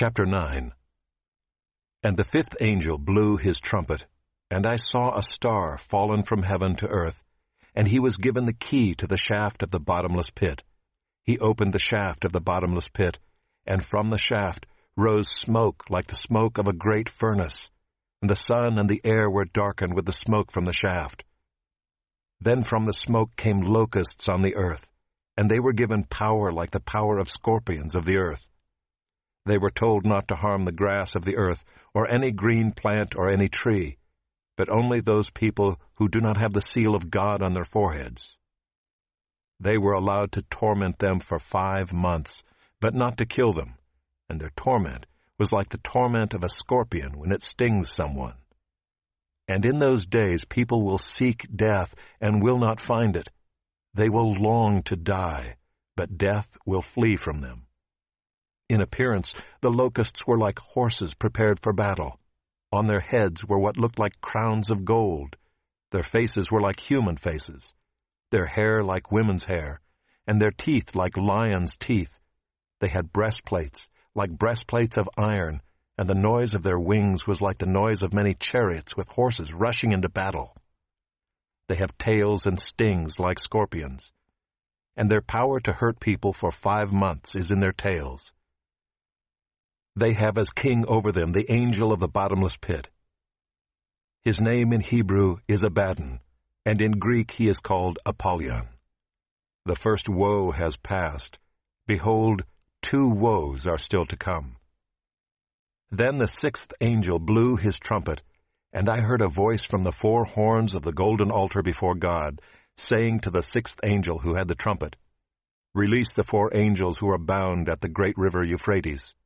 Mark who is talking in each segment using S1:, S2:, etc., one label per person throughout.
S1: Chapter 9. And the fifth angel blew his trumpet, and I saw a star fallen from heaven to earth, and he was given the key to the shaft of the bottomless pit. He opened the shaft of the bottomless pit, and from the shaft rose smoke like the smoke of a great furnace, and the sun and the air were darkened with the smoke from the shaft. Then from the smoke came locusts on the earth, and they were given power like the power of scorpions of the earth. They were told not to harm the grass of the earth, or any green plant or any tree, but only those people who do not have the seal of God on their foreheads. They were allowed to torment them for 5 months, but not to kill them, and their torment was like the torment of a scorpion when it stings someone. And in those days people will seek death and will not find it. They will long to die, but death will flee from them. In appearance, the locusts were like horses prepared for battle. On their heads were what looked like crowns of gold. Their faces were like human faces, their hair like women's hair, and their teeth like lions' teeth. They had breastplates, like breastplates of iron, and the noise of their wings was like the noise of many chariots with horses rushing into battle. They have tails and stings like scorpions, and their power to hurt people for 5 months is in their tails. They have as king over them the angel of the bottomless pit. His name in Hebrew is Abaddon, and in Greek he is called Apollyon. The first woe has passed. Behold, 2 woes are still to come. Then the sixth angel blew his trumpet, and I heard a voice from the 4 horns of the golden altar before God, saying to the sixth angel who had the trumpet, "Release the 4 angels who are bound at the great river Euphrates."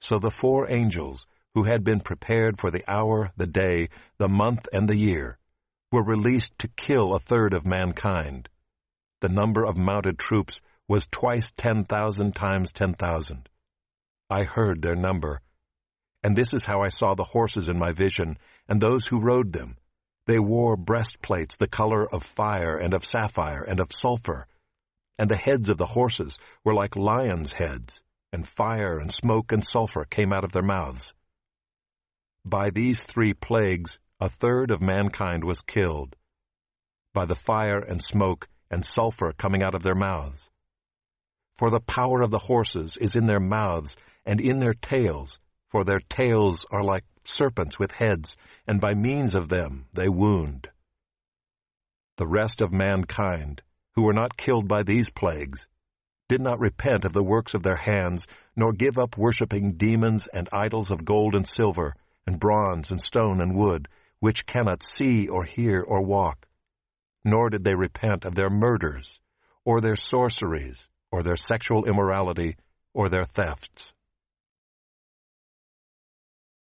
S1: So the 4 angels, who had been prepared for the hour, the day, the month, and the year, were released to kill 1/3 of mankind. The number of mounted troops was twice 10,000 times 10,000. I heard their number. And this is how I saw the horses in my vision, and those who rode them. They wore breastplates the color of fire and of sapphire and of sulfur, and the heads of the horses were like lions' heads, and fire and smoke and sulfur came out of their mouths. By these 3 plagues 1/3 of mankind was killed, by the fire and smoke and sulfur coming out of their mouths. For the power of the horses is in their mouths and in their tails, for their tails are like serpents with heads, and by means of them they wound. The rest of mankind, who were not killed by these plagues, did not repent of the works of their hands, nor give up worshipping demons and idols of gold and silver, and bronze and stone and wood, which cannot see or hear or walk. Nor did they repent of their murders, or their sorceries, or their sexual immorality, or their thefts.